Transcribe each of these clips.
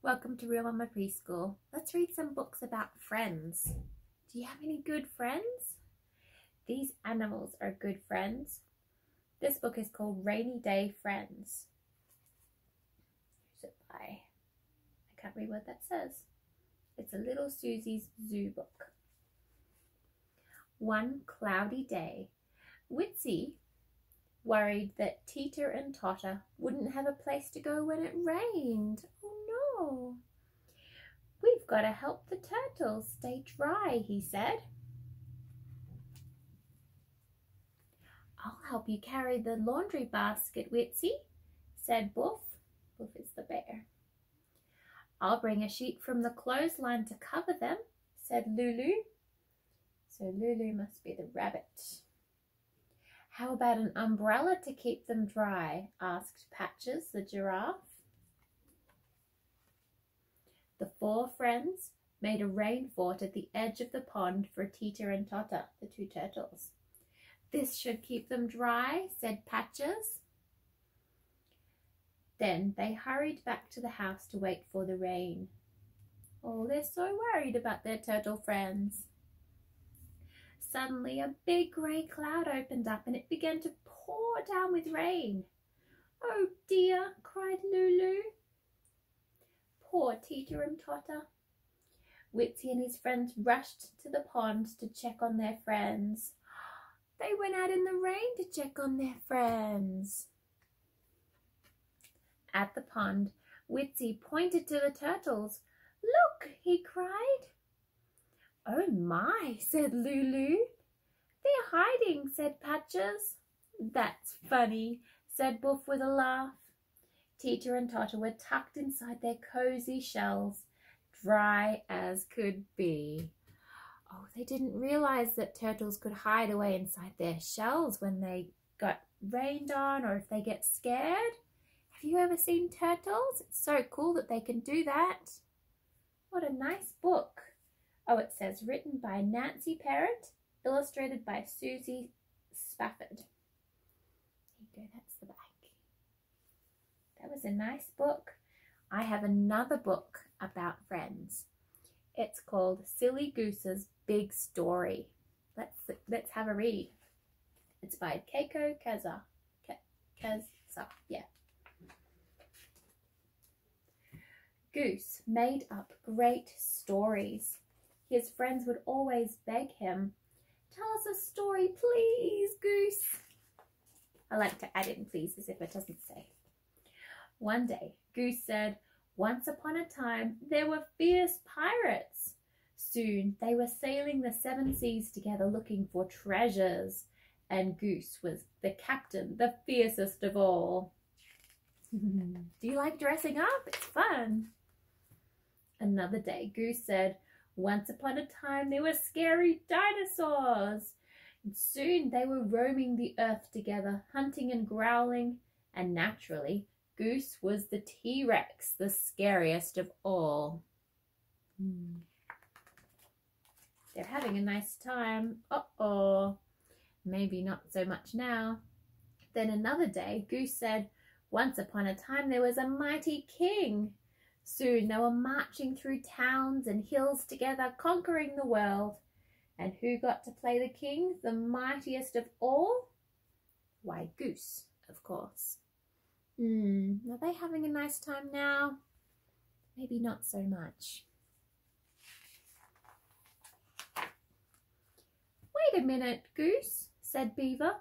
Welcome to Real Mama Preschool. Let's read some books about friends. Do you have any good friends? These animals are good friends. This book is called Rainy Day Friends. Who's it by? I can't read what that says. It's a Little Susie's Zoo book. One cloudy day, Witsy worried that Teeter and Totter wouldn't have a place to go when it rained. Oh no! We've got to help the turtles stay dry, he said. I'll help you carry the laundry basket, Witsy, said Boof. Boof is the bear. I'll bring a sheet from the clothesline to cover them, said Lulu. So Lulu must be the rabbit. How about an umbrella to keep them dry? Asked Patches, the giraffe. The four friends made a rain fort at the edge of the pond for Teeter and Totter, the two turtles. This should keep them dry, said Patches. Then they hurried back to the house to wait for the rain. Oh, they're so worried about their turtle friends. Suddenly a big grey cloud opened up and it began to pour down with rain. Oh dear, cried Lulu. Poor Teeter and Totter. Witsy and his friends rushed to the pond to check on their friends. They went out in the rain to check on their friends. At the pond, Witsy pointed to the turtles. Look, he cried. Oh my, said Lulu. They're hiding, said Patches. That's funny, said Boof with a laugh. Teeter and Totter were tucked inside their cosy shells, dry as could be. Oh, they didn't realize that turtles could hide away inside their shells when they got rained on or if they get scared. Have you ever seen turtles? It's so cool that they can do that. What a nice book. Oh, it says written by Nancy Parrott, illustrated by Susie Spafford. There you go, that's the back. That was a nice book. I have another book about friends. It's called Silly Goose's Big Story. Let's have a read. It's by Keiko Keza. Yeah. Goose made up great stories. His friends would always beg him, "Tell us a story, please, Goose." I like to add in please as if it doesn't say. One day, Goose said, "Once upon a time, there were fierce pirates. Soon they were sailing the seven seas together looking for treasures, and Goose was the captain, the fiercest of all." Do you like dressing up? It's fun. Another day, Goose said, "Once upon a time there were scary dinosaurs. And soon they were roaming the earth together, hunting and growling, and naturally, Goose was the T-Rex, the scariest of all." They're having a nice time. Uh-oh. Maybe not so much now. Then another day, Goose said, "Once upon a time there was a mighty king. Soon they were marching through towns and hills together, conquering the world. And who got to play the king, the mightiest of all? Why, Goose, of course." Are they having a nice time now? Maybe not so much. "Wait a minute, Goose," said Beaver.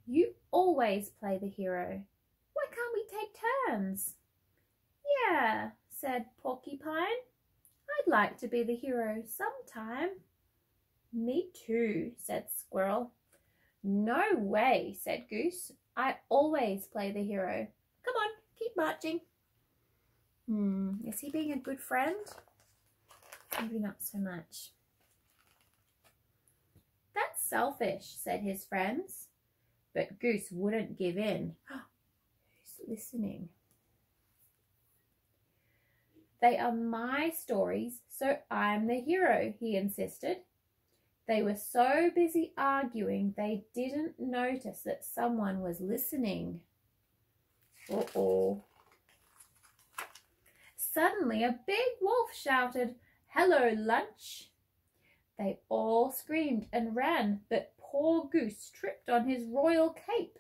"You always play the hero. Why can't we take turns?" "Yeah," said Porcupine. "I'd like to be the hero sometime." "Me too," said Squirrel. "No way," said Goose. "I always play the hero. Come on, keep marching." Is he being a good friend? Maybe not so much. "That's selfish," said his friends. But Goose wouldn't give in. Who's listening? "They are my stories, so I'm the hero," he insisted. They were so busy arguing they didn't notice that someone was listening. Uh-oh. Suddenly a big wolf shouted, "Hello, lunch!" They all screamed and ran, but poor Goose tripped on his royal cape.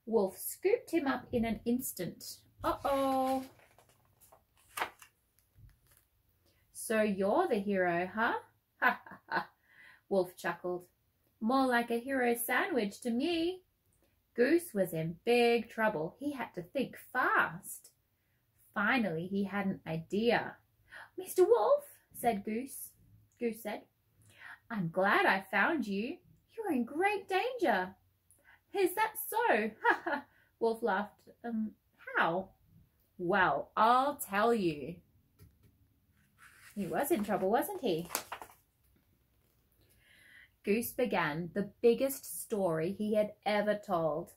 Wolf scooped him up in an instant. Uh-oh. "So you're the hero, huh?" "Ha ha ha," Wolf chuckled. "More like a hero sandwich to me." Goose was in big trouble. He had to think fast. Finally, he had an idea. "Mr. Wolf," said Goose. Goose said, "I'm glad I found you. You're in great danger." "Is that so?" Ha ha, Wolf laughed. How?" "Well, I'll tell you." He was in trouble, wasn't he? Goose began the biggest story he had ever told.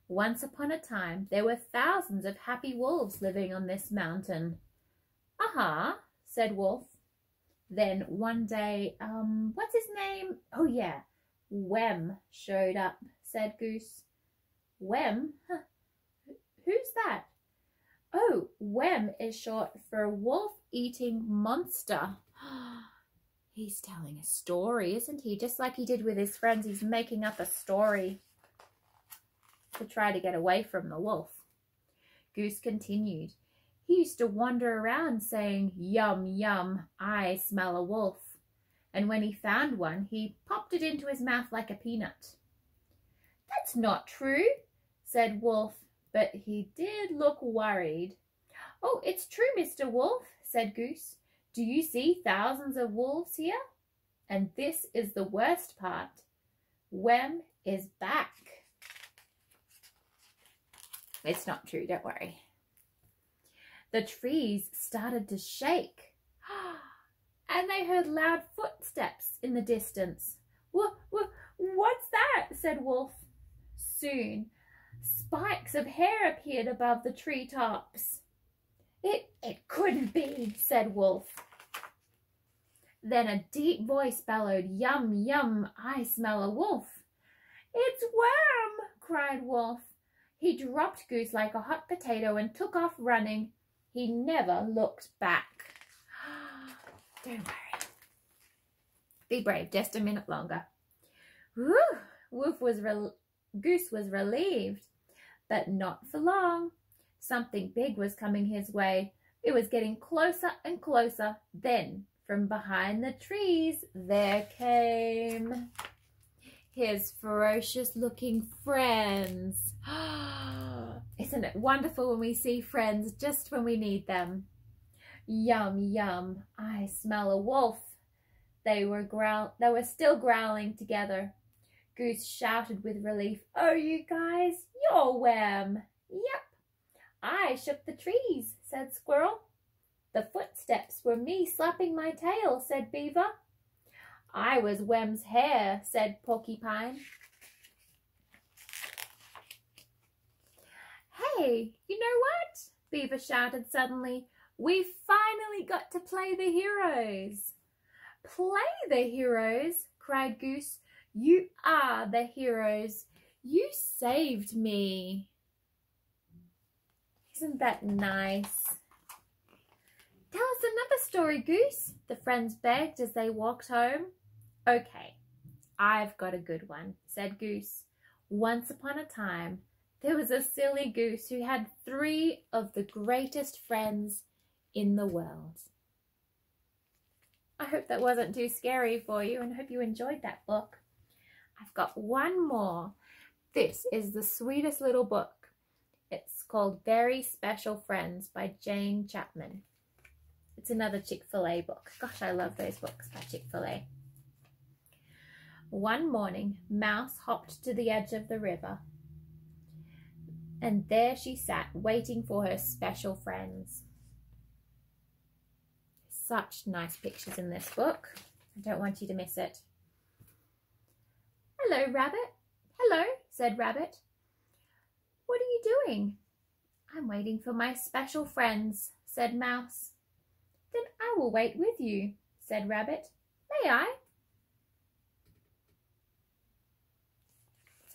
Once upon a time, there were thousands of happy wolves living on this mountain. "Uh-huh," said Wolf. Then one day, what's his name? Oh yeah, Wem showed up, said Goose. Wem? Huh. Who's that? Oh, Wem is short for wolf-eating monster. He's telling a story, isn't he? Just like he did with his friends, he's making up a story to try to get away from the wolf. Goose continued. He used to wander around saying, "Yum, yum, I smell a wolf." And when he found one, he popped it into his mouth like a peanut. "That's not true," said Wolf, but he did look worried. "Oh, it's true, Mr. Wolf," said Goose. "Do you see thousands of wolves here? And this is the worst part. Wem is back." It's not true, don't worry. The trees started to shake, and they heard loud footsteps in the distance. What's that?" said Wolf. Soon, spikes of hair appeared above the treetops. It couldn't be," said Wolf. Then a deep voice bellowed, "Yum, yum, I smell a wolf." "It's Worm!" cried Wolf. He dropped Goose like a hot potato and took off running. He never looked back. Don't worry. Be brave, just a minute longer. Whew! Goose was relieved, but not for long. Something big was coming his way. It was getting closer and closer. Then, from behind the trees, there came his ferocious-looking friends. Isn't it wonderful when we see friends just when we need them? "Yum, yum, I smell a wolf." They were still growling together. Goose shouted with relief, "Oh, you guys, you're Wem." "Yep, I shook the trees," said Squirrel. "The footsteps were me slapping my tail," said Beaver. "I was Wem's hair," said Porcupine. "Hey, you know what?" Beaver shouted suddenly. "We finally got to play the heroes." "Play the heroes?" cried Goose. "You are the heroes. You saved me." Isn't that nice? "Tell us another story, Goose," the friends begged as they walked home. "Okay, I've got a good one," said Goose. "Once upon a time, there was a silly goose who had 3 of the greatest friends in the world." I hope that wasn't too scary for you, and hope you enjoyed that book. I've got one more. This is the sweetest little book. It's called Very Special Friends by Jane Chapman. It's another Chick-fil-A book. Gosh, I love those books by Chick-fil-A. One morning, Mouse hopped to the edge of the river, and there she sat waiting for her special friends. Such nice pictures in this book. I don't want you to miss it. "Hello, Rabbit." "Hello," said Rabbit. "What are you doing?" "I'm waiting for my special friends," said Mouse. "Then I will wait with you," said Rabbit. "May I?"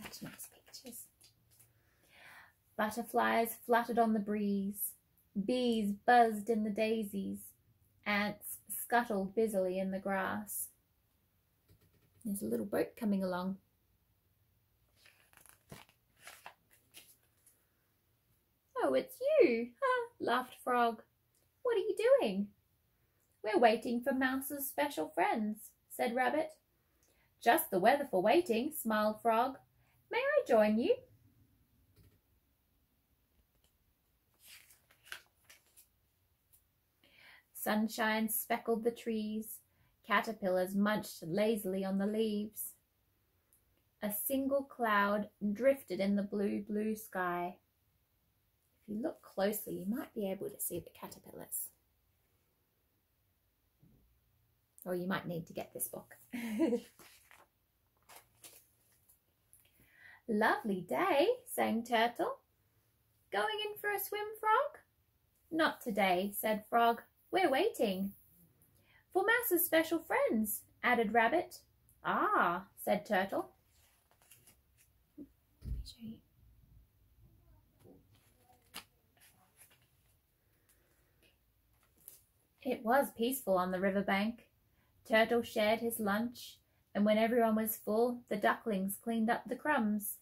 Such nice pictures. Butterflies fluttered on the breeze. Bees buzzed in the daisies. Ants scuttled busily in the grass. There's a little boat coming along. "Oh, it's you!" laughed Frog. "What are you doing?" "We're waiting for Mouse's special friends," said Rabbit. "Just the weather for waiting," smiled Frog. "May I join you?" Sunshine speckled the trees. Caterpillars munched lazily on the leaves. A single cloud drifted in the blue, blue sky. If you look closely, you might be able to see the caterpillars. Or you might need to get this book. "Lovely day," sang Turtle. "Going in for a swim, Frog?" "Not today," said Frog. "We're waiting." "For Mouse's special friends," added Rabbit. "Ah," said Turtle. Let me show you. It was peaceful on the riverbank. Turtle shared his lunch, and when everyone was full, the ducklings cleaned up the crumbs.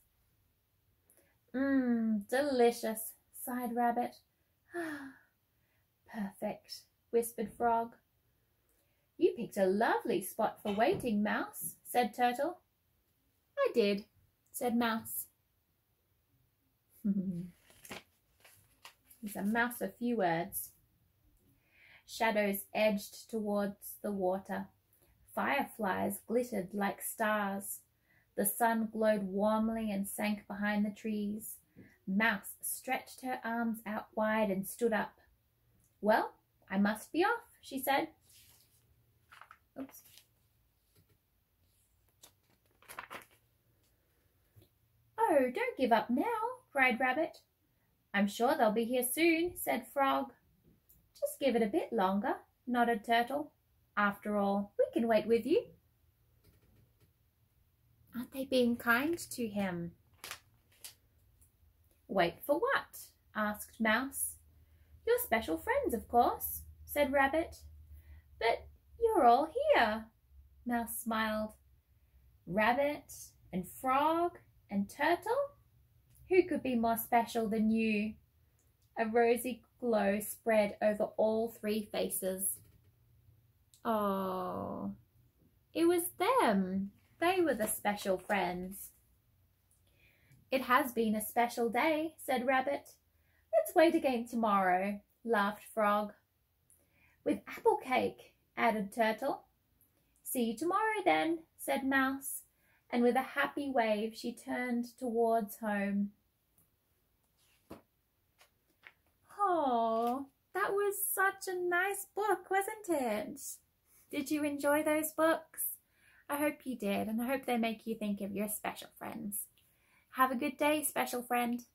Delicious," sighed Rabbit. "Perfect," whispered Frog. "You picked a lovely spot for waiting, Mouse," said Turtle. "I did," said Mouse. He's a mouse of few words. Shadows edged towards the water. Fireflies glittered like stars. The sun glowed warmly and sank behind the trees. Mouse stretched her arms out wide and stood up. "Well, I must be off," she said. Oops. "Oh, don't give up now," cried Rabbit. "I'm sure they'll be here soon," said Frog. "Just give it a bit longer," nodded Turtle. "After all, we can wait with you." Aren't they being kind to him? "Wait for what?" asked Mouse. "Your special friends, of course," said Rabbit. "But you're all here," Mouse smiled. "Rabbit and Frog and Turtle? Who could be more special than you?" A rosy glow spread over all three faces. Oh, it was them. They were the special friends. "It has been a special day," said Rabbit. "Let's wait again tomorrow," laughed Frog. "With apple cake," added Turtle. "See you tomorrow then," said Mouse, and with a happy wave she turned towards home. Oh, that was such a nice book, wasn't it? Did you enjoy those books? I hope you did, and I hope they make you think of your special friends. Have a good day, special friend.